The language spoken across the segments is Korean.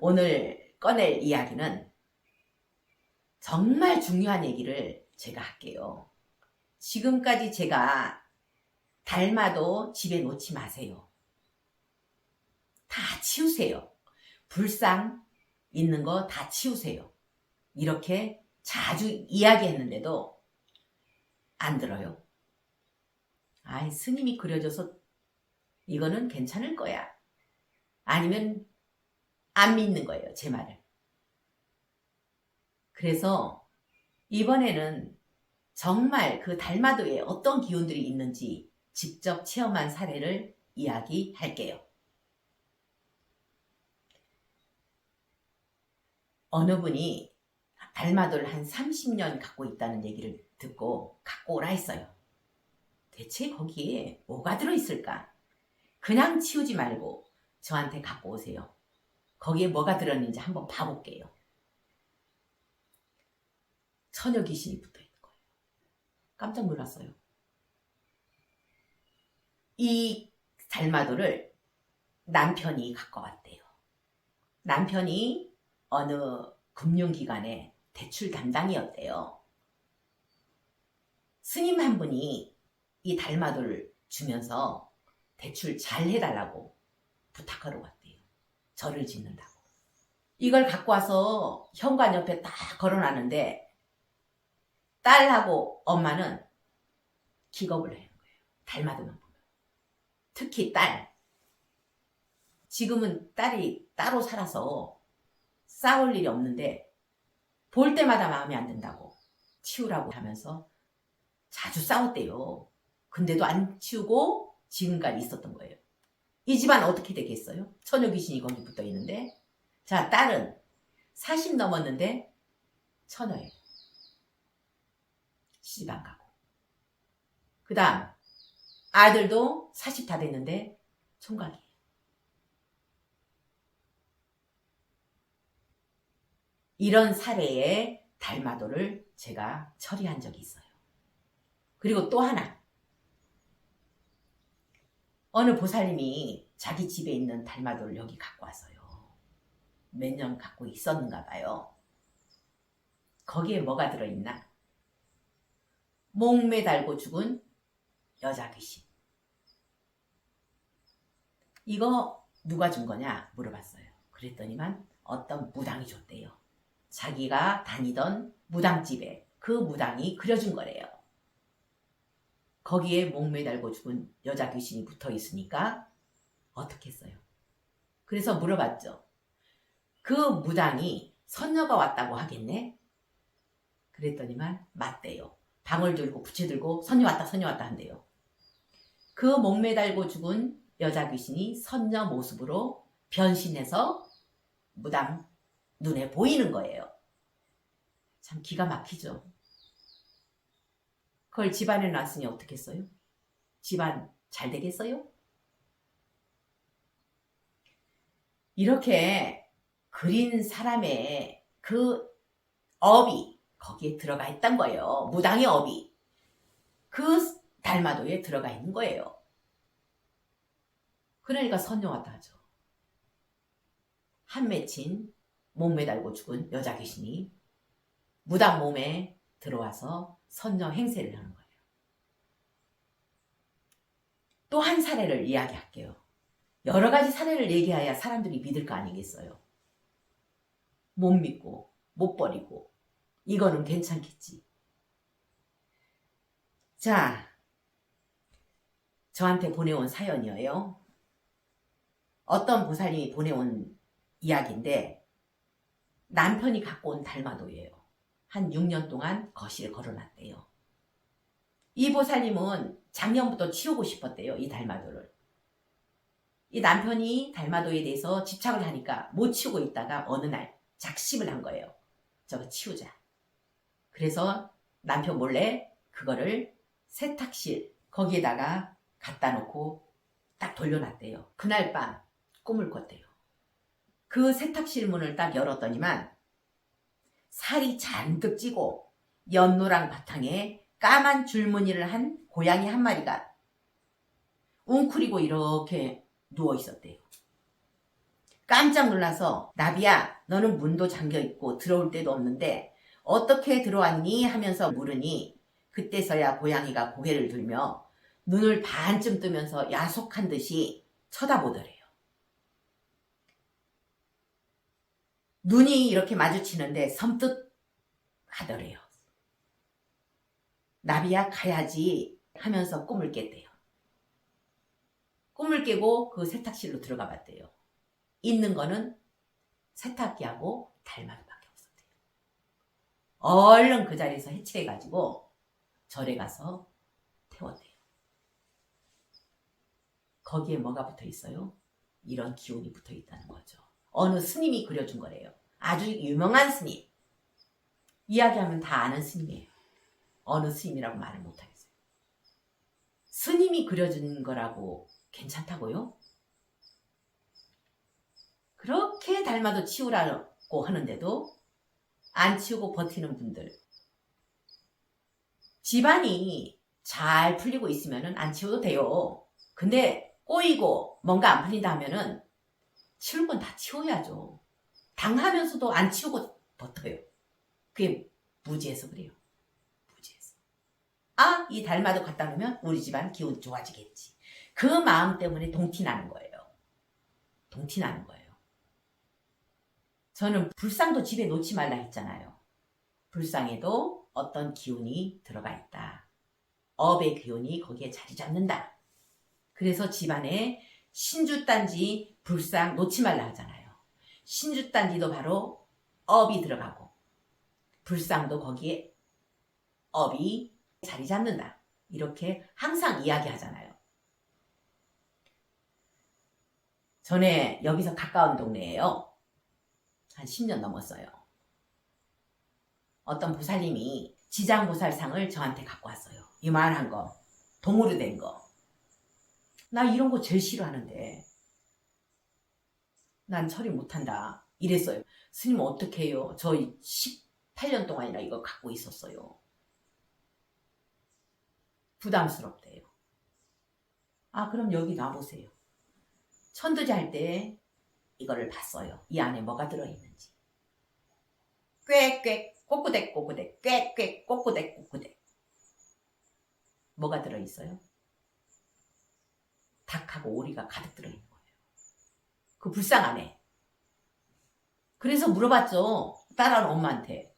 오늘 꺼낼 이야기는 정말 중요한 얘기를 제가 할게요. 지금까지 제가 닮아도 집에 놓지 마세요. 다 치우세요. 불상 있는 거 다 치우세요. 이렇게 자주 이야기했는데도 안 들어요. 아이, 스님이 그려줘서 이거는 괜찮을 거야. 아니면 안 믿는 거예요, 제 말을. 그래서 이번에는 정말 그 달마도에 어떤 기운들이 있는지 직접 체험한 사례를 이야기할게요. 어느 분이 달마도를 한 30년 갖고 있다는 얘기를 듣고 갖고 오라 했어요. 대체 거기에 뭐가 들어있을까? 그냥 치우지 말고 저한테 갖고 오세요. 거기에 뭐가 들었는지 한번 봐볼게요. 처녀 귀신이 붙어있는 거예요. 깜짝 놀랐어요. 이 달마도를 남편이 갖고 왔대요. 남편이 어느 금융기관의 대출 담당이었대요. 스님 한 분이 이 달마도를 주면서 대출 잘 해달라고 부탁하러 왔대요. 절을 짓는다고. 이걸 갖고 와서 현관 옆에 딱 걸어놨는데 딸하고 엄마는 기겁을 하는 거예요. 달마도만 보면. 특히 딸. 지금은 딸이 따로 살아서 싸울 일이 없는데 볼 때마다 마음에 안 든다고 치우라고 하면서 자주 싸웠대요. 근데도 안 치우고 지금까지 있었던 거예요. 이 집안 어떻게 되겠어요? 처녀 귀신이 거기 붙어 있는데. 자, 딸은 40 넘었는데 처녀예요. 시집 안 가고. 그 다음 아들도 40 다 됐는데 총각이에요. 이런 사례의 달마도를 제가 처리한 적이 있어요. 그리고 또 하나. 어느 보살님이 자기 집에 있는 달마도를 여기 갖고 왔어요. 몇 년 갖고 있었는가 봐요. 거기에 뭐가 들어있나? 목매달고 죽은 여자 귀신. 이거 누가 준 거냐 물어봤어요. 그랬더니만 어떤 무당이 줬대요. 자기가 다니던 무당집에 그 무당이 그려준 거래요. 거기에 목매달고 죽은 여자 귀신이 붙어 있으니까 어떻게 했어요? 그래서 물어봤죠. 그 무당이 선녀가 왔다고 하겠네? 그랬더니만 맞대요. 방울 들고 부채 들고 선녀 왔다 선녀 왔다 한대요. 그 목매달고 죽은 여자 귀신이 선녀 모습으로 변신해서 무당 눈에 보이는 거예요. 참 기가 막히죠. 그걸 집안에 놨으니 어떻겠어요? 집안 잘 되겠어요? 이렇게 그린 사람의 그 업이 거기에 들어가 있단 거예요. 무당의 업이. 그 달마도에 들어가 있는 거예요. 그러니까 선녀 왔다 하죠. 한 맺힌 몸 매달고 죽은 여자 귀신이 무당 몸에 들어와서 선녀 행세를 하는 거예요. 또 한 사례를 이야기할게요. 여러 가지 사례를 얘기해야 사람들이 믿을 거 아니겠어요. 못 믿고 못 버리고 이거는 괜찮겠지. 자, 저한테 보내온 사연이에요. 어떤 보살님이 보내온 이야기인데 남편이 갖고 온 달마도예요. 한 6년 동안 거실에 걸어놨대요. 이 보살님은 작년부터 치우고 싶었대요. 이 달마도를. 이 남편이 달마도에 대해서 집착을 하니까 못 치우고 있다가 어느 날 작심을 한 거예요. 저거 치우자. 그래서 남편 몰래 그거를 세탁실 거기에다가 갖다 놓고 딱 돌려놨대요. 그날 밤 꿈을 꿨대요. 그 세탁실 문을 딱 열었더니만 살이 잔뜩 찌고 연노랑 바탕에 까만 줄무늬를 한 고양이 한 마리가 웅크리고 이렇게 누워 있었대요. 깜짝 놀라서 나비야 너는 문도 잠겨있고 들어올 데도 없는데 어떻게 들어왔니? 하면서 물으니 그때서야 고양이가 고개를 들며 눈을 반쯤 뜨면서 야속한 듯이 쳐다보더래요. 눈이 이렇게 마주치는데 섬뜩 하더래요. 나비야 가야지 하면서 꿈을 깼대요. 꿈을 깨고 그 세탁실로 들어가 봤대요. 있는 거는 세탁기하고 달마루밖에 없었대요. 얼른 그 자리에서 해체해가지고 절에 가서 태웠대요. 거기에 뭐가 붙어 있어요? 이런 기운이 붙어 있다는 거죠. 어느 스님이 그려준 거래요. 아주 유명한 스님. 이야기하면 다 아는 스님이에요. 어느 스님이라고 말을 못하겠어요. 스님이 그려준 거라고 괜찮다고요? 그렇게 닮아도 치우라고 하는데도 안 치우고 버티는 분들. 집안이 잘 풀리고 있으면 안 치워도 돼요. 근데 꼬이고 뭔가 안 풀린다 하면은 치울 건 다 치워야죠. 당하면서도 안 치우고 버텨요. 그게 무지해서 그래요. 무지해서. 아, 이 달마도 갖다 놓으면 우리 집안 기운 좋아지겠지. 그 마음 때문에 동티나는 거예요. 동티나는 거예요. 저는 불상도 집에 놓지 말라 했잖아요. 불상에도 어떤 기운이 들어가 있다. 업의 기운이 거기에 자리 잡는다. 그래서 집안에 신주단지 불상 놓지 말라 하잖아요. 신주단지도 바로 업이 들어가고 불상도 거기에 업이 자리 잡는다. 이렇게 항상 이야기하잖아요. 전에 여기서 가까운 동네예요. 한 10년 넘었어요. 어떤 보살님이 지장보살상을 저한테 갖고 왔어요. 이만한 거, 동으로 된 거. 나 이런 거 제일 싫어하는데 난 처리 못한다 이랬어요. 스님 어떻게 해요? 저 18년 동안이나 이거 갖고 있었어요. 부담스럽대요. 아, 그럼 여기 놔보세요. 천도제 할 때 이거를 봤어요. 이 안에 뭐가 들어있는지. 꽥꽥 꼬꾸댁 꼬꾸댁 꽥꽥 꼬꾸댁 꼬꾸댁. 뭐가 들어있어요? 닭하고 오리가 가득 들어있는 거예요. 그 불상 안에. 그래서 물어봤죠. 따라온 엄마한테.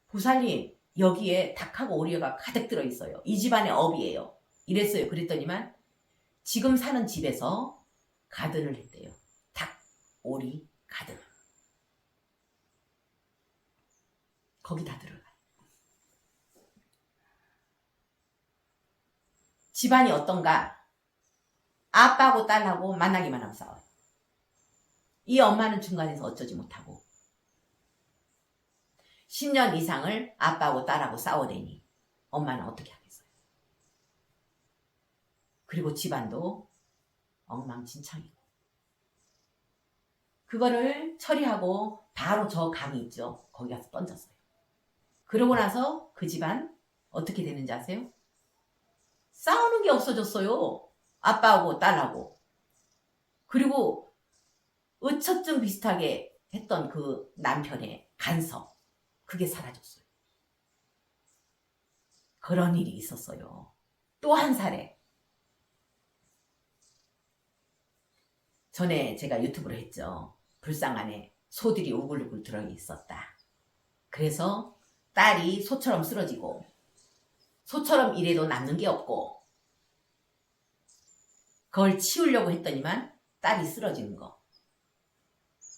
보살님 여기에 닭하고 오리가 가득 들어있어요. 이 집안의 업이에요. 이랬어요. 그랬더니만 지금 사는 집에서 가든을 했대요. 닭, 오리, 가든. 거기 다 들어가요. 집안이 어떤가? 아빠하고 딸하고 만나기만 하면 싸워요. 이 엄마는 중간에서 어쩌지 못하고 10년 이상을 아빠하고 딸하고 싸워대니 엄마는 어떻게 하겠어요? 그리고 집안도 엉망진창이고 그거를 처리하고 바로 저 강이 있죠. 거기 가서 던졌어요. 그러고 나서 그 집안 어떻게 되는지 아세요? 싸우는 게 없어졌어요. 아빠하고 딸하고. 그리고 의처증 비슷하게 했던 그 남편의 간섭 그게 사라졌어요. 그런 일이 있었어요. 또 한 사례. 전에 제가 유튜브로 했죠. 불상 안에 소들이 우글우글 들어있었다. 그래서 딸이 소처럼 쓰러지고 소처럼 이래도 남는 게 없고 그걸 치우려고 했더니만 딸이 쓰러지는 거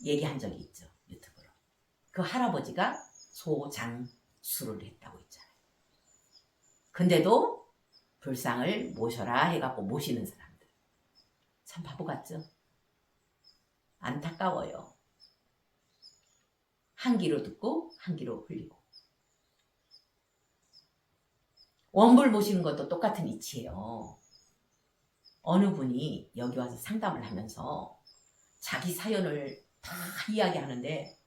얘기한 적이 있죠. 유튜브로. 그 할아버지가 소장수를 했다고 했잖아요. 근데도 불상을 모셔라 해갖고 모시는 사람들. 참 바보 같죠? 안타까워요. 한 귀로 듣고 한 귀로 흘리고. 원불 모시는 것도 똑같은 이치예요. 어느 분이 여기 와서 상담을 하면서 자기 사연을 다 이야기하는데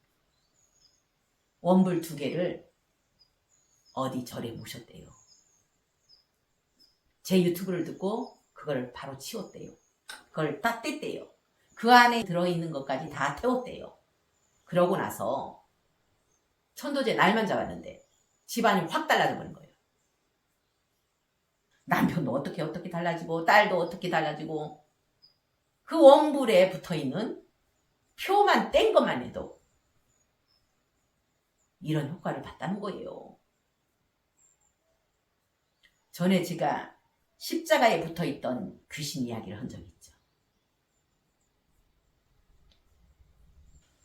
원불 2개를 어디 절에 모셨대요. 제 유튜브를 듣고 그걸 바로 치웠대요. 그걸 땄댔대요. 그 안에 들어있는 것까지 다 태웠대요. 그러고 나서 천도제 날만 잡았는데 집안이 확 달라져 버린 거예요. 남편도 어떻게 달라지고 딸도 어떻게 달라지고 그 원불에 붙어있는 표만 뗀 것만 해도 이런 효과를 봤다는 거예요. 전에 제가 십자가에 붙어있던 귀신 이야기를 한 적이 있죠.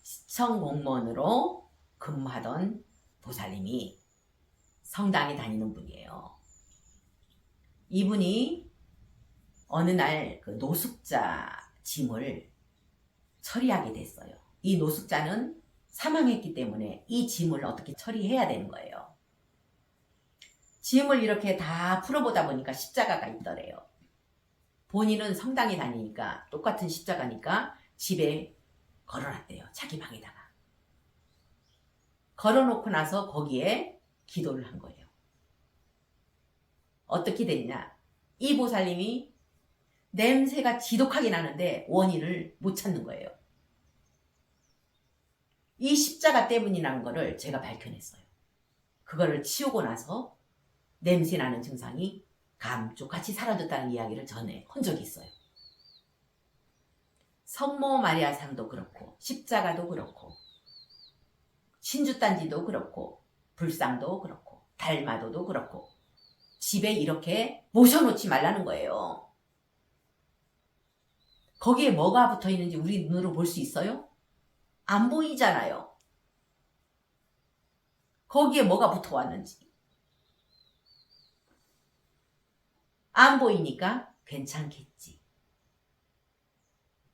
시청 공무원으로 근무하던 보살님이 성당에 다니는 분이에요. 이분이 어느 날 그 노숙자 짐을 처리하게 됐어요. 이 노숙자는 사망했기 때문에 이 짐을 어떻게 처리해야 되는 거예요. 짐을 이렇게 다 풀어보다 보니까 십자가가 있더래요. 본인은 성당에 다니니까 똑같은 십자가니까 집에 걸어놨대요. 자기 방에다가. 걸어놓고 나서 거기에 기도를 한 거예요. 어떻게 됐냐? 이 보살님이 냄새가 지독하게 나는데 원인을 못 찾는 거예요. 이 십자가 때문이라는 거를 제가 밝혀냈어요. 그거를 치우고 나서 냄새 나는 증상이 감쪽같이 사라졌다는 이야기를 전에 한 적이 있어요. 성모 마리아상도 그렇고 십자가도 그렇고 신주단지도 그렇고 불상도 그렇고 달마도도 그렇고 집에 이렇게 모셔놓지 말라는 거예요. 거기에 뭐가 붙어있는지 우리 눈으로 볼 수 있어요? 안 보이잖아요. 거기에 뭐가 붙어왔는지. 안 보이니까 괜찮겠지.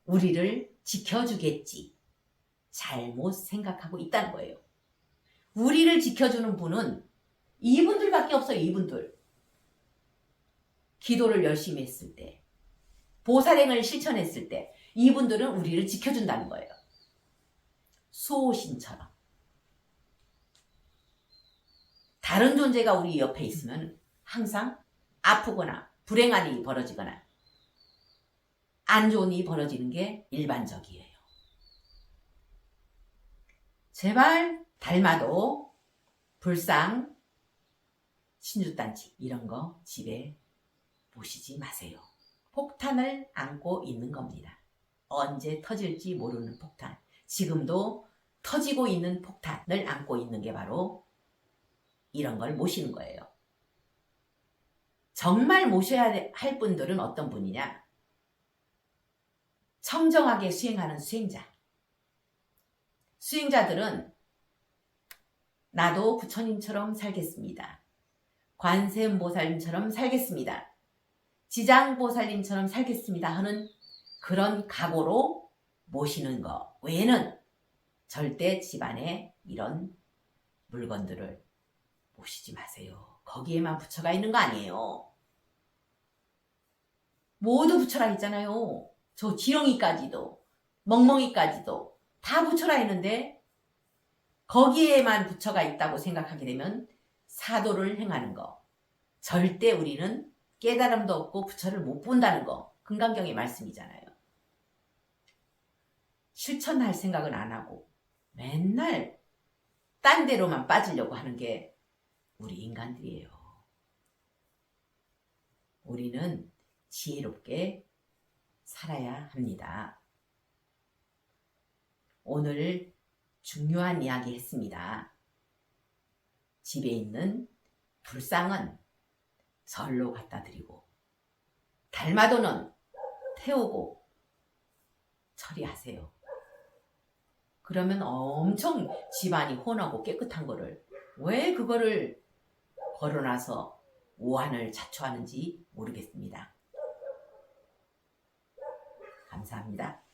우리를 지켜주겠지. 잘못 생각하고 있다는 거예요. 우리를 지켜주는 분은 이분들밖에 없어요. 이분들. 기도를 열심히 했을 때, 보살행을 실천했을 때 이분들은 우리를 지켜준다는 거예요. 수호신처럼. 다른 존재가 우리 옆에 있으면 항상 아프거나 불행한 일이 벌어지거나 안 좋은 일이 벌어지는 게 일반적이에요. 제발 달마도, 불상, 신주단지 이런 거 집에 보시지 마세요. 폭탄을 안고 있는 겁니다. 언제 터질지 모르는 폭탄. 지금도 터지고 있는 폭탄을 안고 있는 게 바로 이런 걸 모시는 거예요. 정말 모셔야 할 분들은 어떤 분이냐? 청정하게 수행하는 수행자. 수행자들은 나도 부처님처럼 살겠습니다. 관세음보살님처럼 살겠습니다. 지장보살님처럼 살겠습니다 하는 그런 각오로 모시는 거 외에는 절대 집안에 이런 물건들을 모시지 마세요. 거기에만 부처가 있는 거 아니에요. 모두 부처라 했잖아요. 저 지렁이까지도 멍멍이까지도 다 부처라 했는데 거기에만 부처가 있다고 생각하게 되면 사도를 행하는 거. 절대 우리는 깨달음도 없고 부처를 못 본다는 거. 금강경의 말씀이잖아요. 실천할 생각은 안 하고 맨날 딴 데로만 빠지려고 하는 게 우리 인간들이에요. 우리는 지혜롭게 살아야 합니다. 오늘 중요한 이야기 했습니다. 집에 있는 불상은 절로 갖다 드리고 달마도는 태우고 처리하세요. 그러면 엄청 집안이 혼하고 깨끗한 거를 왜 그거를 걸어놔서 오한을 자초하는지 모르겠습니다. 감사합니다.